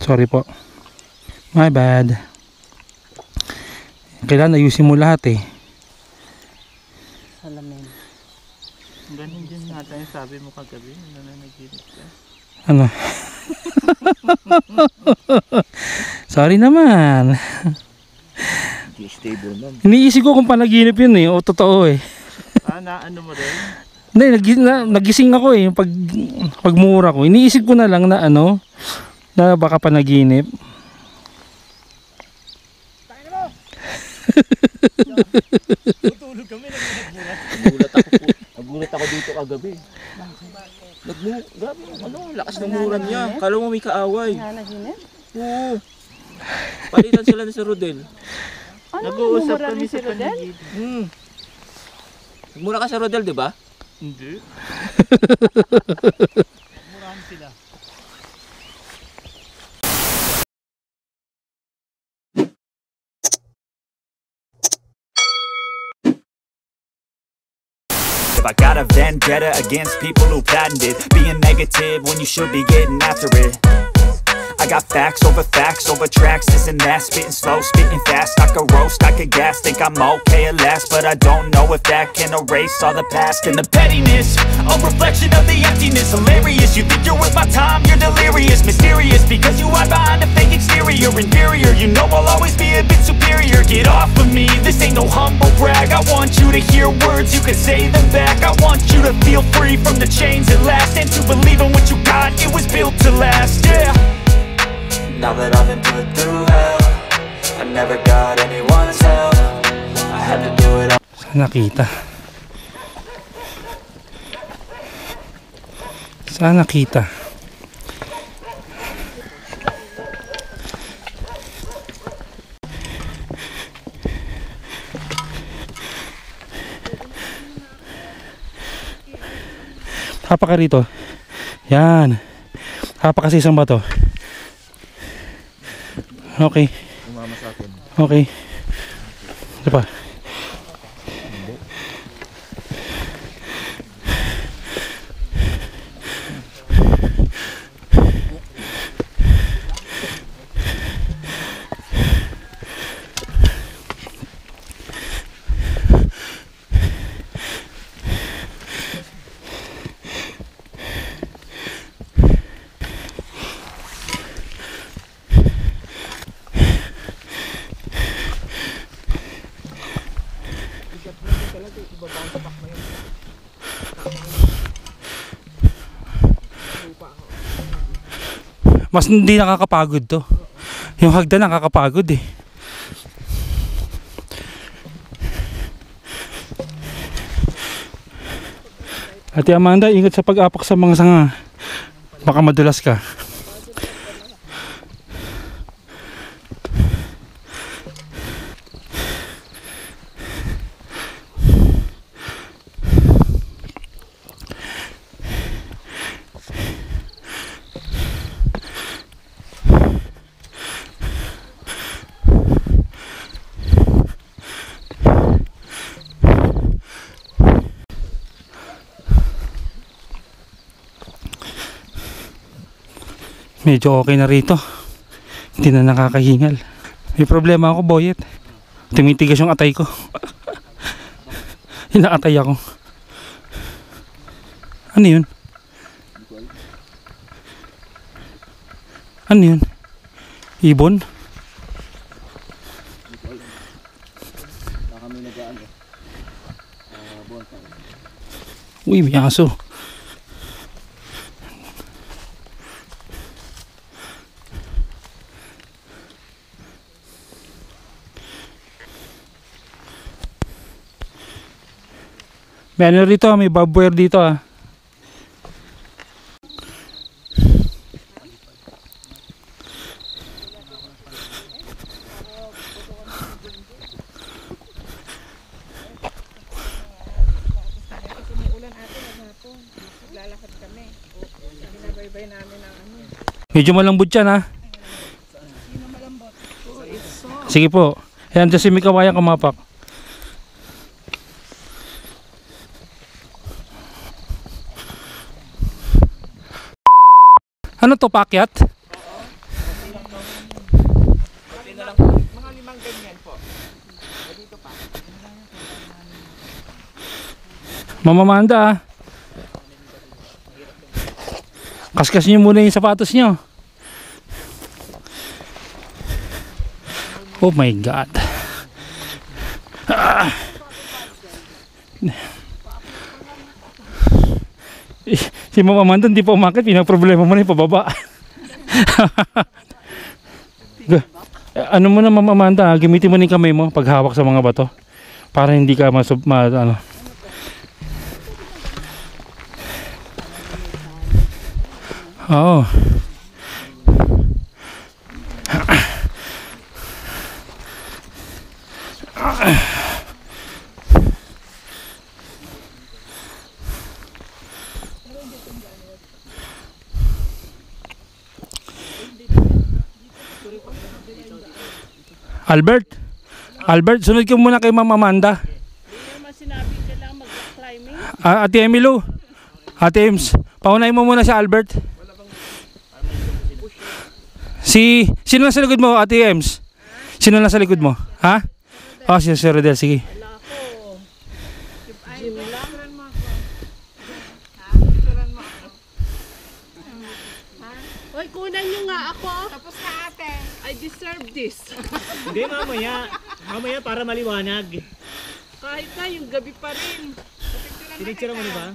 Sorry po. My bad. Kailangan ayusin mo lahat eh. Salamin. Ganun din natin yung sabi mo kagabi. Nanaginip ka. Ano? Sorry naman. Hindi stable man. Iniisip ko kung panaginip yun eh. O totoo eh. Na ano mo rin? Hindi, nagising ako eh. Pagmura ko. Iniisip ko na lang na ano. Na baka panaginip. Tutulog kami, nagulat ako dito kagabi. Grabe, lakas ng muran niya. Kala mo may kaaway. Nanaginip? Oo. Palitan sila ni si Rodel. Ano? Nag-uusap Mumura kami ni si sa Rodel? paligid. Nagmura ka sa Rodel, di ba? Hindi. Murahan sila. I got a vendetta against people who patented being negative when you should be getting after it. I got facts over tracks, this and that, spitting slow, spitting fast. I could roast, I could gas, think I'm okay at last, but I don't know if that can erase all the past. And the pettiness, a reflection of the emptiness. Hilarious, you think you're worth my time, you're delirious. Mysterious, because you hide behind a fake exterior. Inferior, you know I'll always be a bit superior. Get off of me, this ain't no humble brag. I want you to hear words, you can say them back. I want you to feel free from the chains at last, and to believe in what you got, it was built to last, yeah. Now that I've been put through hell, I never got anyone's help. I had to do it all. Sana kita. Sana kita. Hapa ka rito. Yan. Hapa kasi isang bato. Okay. Umama sa akin. Okay. Ito pa. Mas hindi nakakapagod to. Yung hagdan nakakapagod eh. Ate Amanda, ingat sa pag-apak sa mga sanga. Baka madulas ka. Medyo okay na rito. Hindi na nakakahingal. May problema ako, Boyet. Tumitigas yung atay ko. Inaatay ako. Ano yun? Ano yun? Ibon? Uy, may aso. May ano rito, may barbware dito ah. Medyo malambot yan ha. Sige po. Ayan dyan si Mikawaya kumapak. Ano to, pakyat? limang ganyan po. Dito pa. Mama Amanda, ah. Kaskas nyo muna yung sapatos nyo. Oh my God. Ah. Si Mama Amanda hindi pa umakit, pinaproblema mo na yung pababa. Ano mo na Mama Amanda, gamitin mo na yung kamay mo pag hawak sa mga bato para hindi ka ano. Oo. Albert, sunod ka muna kay Ma'am Amanda. Hindi naman sinabi kailangan mag-climbing. Ate Emilo, Ate Ems, paunahin mo muna si Albert. Sino nasa likod mo, Ate Ems? Sino nasa likod mo? Ha? Oh, si Rodel, sige. Wala ko. Gym lang. Hoy, kunan nyo nga ako. Tapos na ate. I deserve this. Hindi, mamaya. Mamaya para maliwanag. Kahit na, yung gabi pa rin. Tinicture mo na ba?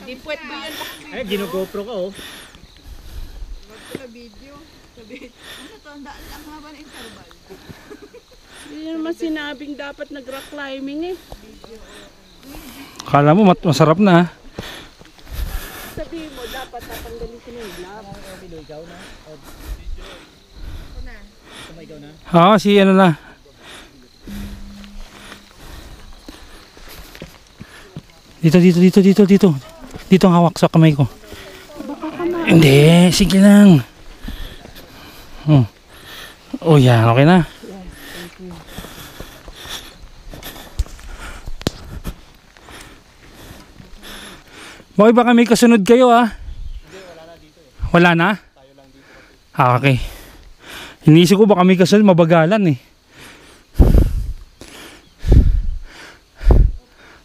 Hindi puwet mo yan. Ay, ginogopro ka oh. Video. Ano to? Ang haba na interval. Hindi naman sinabing dapat nag-rock climbing eh. Kala mo masarap na. Sabihin mo, dapat tatanggalin ko na yung glove. Ikaw na? Ikaw na? Oo, si ano na. Dito. Dito ang hawak sa kamay ko. Hindi, sige lang. Oh, yan, okay na. Bakit baka may kasunod kayo ah? Hindi, wala na dito eh. Wala na? Tayo lang dito kasi. Ah, okay. Iniisip ko baka may kasunod, mabagalan eh.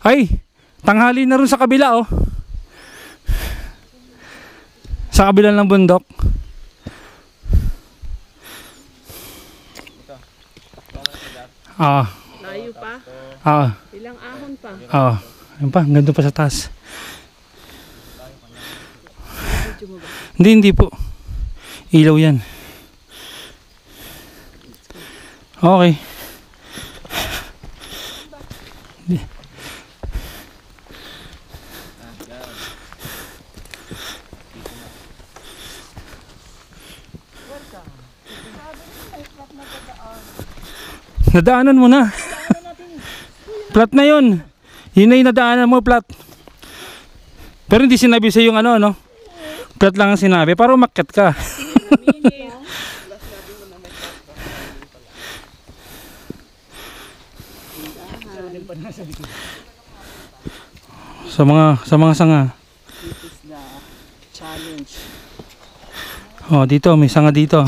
Ay, tanghali na rin sa kabila oh. Sa kabila ng bundok. Ah. Layo pa? Ah. Ilang ahon pa? Ah. Ayun pa, ganda pa sa taas. Hindi po. Ilaw yan. Okay. Nadaanan mo na. Plat na yun. Yun na yung nadaanan mo, plat. Pero hindi sinabi sa yung ano. Plat lang ang sinabi. Para umakyat ka. sa mga sanga. This is the challenge. Oh, dito may sanga dito.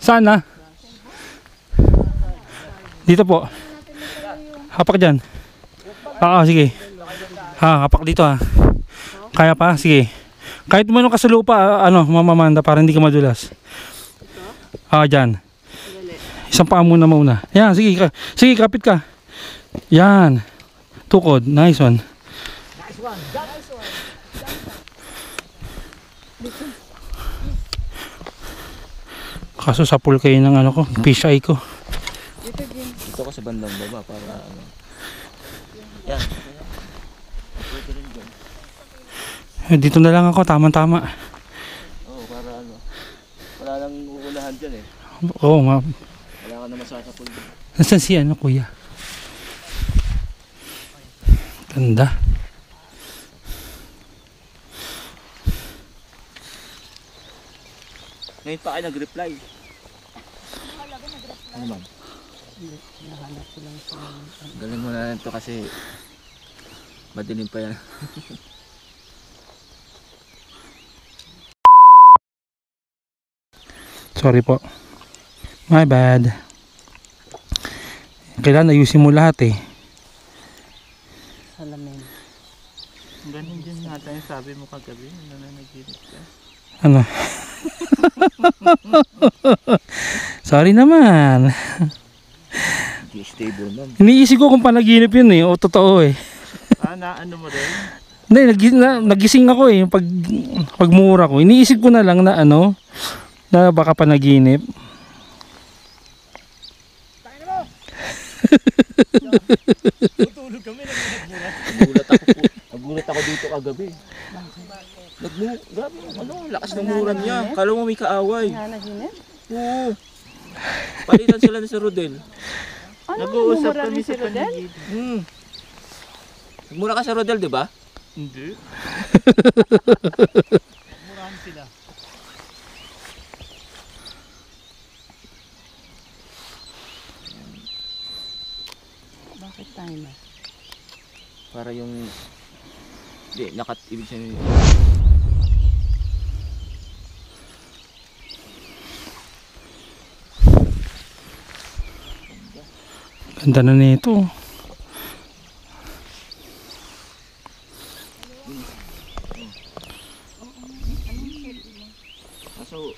Saan na? Dito po. Hapak dyan. Sige. Hapak dito ha. Kaya pa? Sige. Kahit mo ka sa lupa, Mama Amanda, para hindi ka madulas. Dyan. Isang paa muna. Yan, sige. Sige, kapit ka. Yan. Tukod. Nice one. Kaso sa pool kayo ng fish eye ko. Dito ko sa bandang baba para Yan. Dito na lang ako, tama-tama. Oo, para wala lang uunahan dyan eh. Oo, wala ka na masasapul. Nasaan si kuya? Ganda. Ngayon pa kayo nag-reply. Ano ma'am? Galing mo na ito kasi madilim pa yan. Sorry po. My bad. Kailangan ayusin mo lahat eh. Salamin. Ganun din nata yung sabi mo kagabi. Nananaginip ka. Ano? Sorry naman. Hindi stable ma'am. Iniisip ko kung panaginip yun eh. O totoo eh. Na ano mo rin? Hindi, nagising ako eh. Pagmura ko. Iniisip ko na lang na ano, na baka panaginip. Tutulog kami, nagulat ako dito kagabi. Grabe, lakas ng muran niya. Kala mo may kaaway. Nanaginip? Oo. Palitan sila ni Sir Rodel. Ano? Nag-uusap Mumura kami ni sa si Rodel? paligid. Mura ka sa Rodel, di ba? Hindi. Bakit timer? Para yung... Hindi, ibig sabihin... Ganda na nito. Kaso...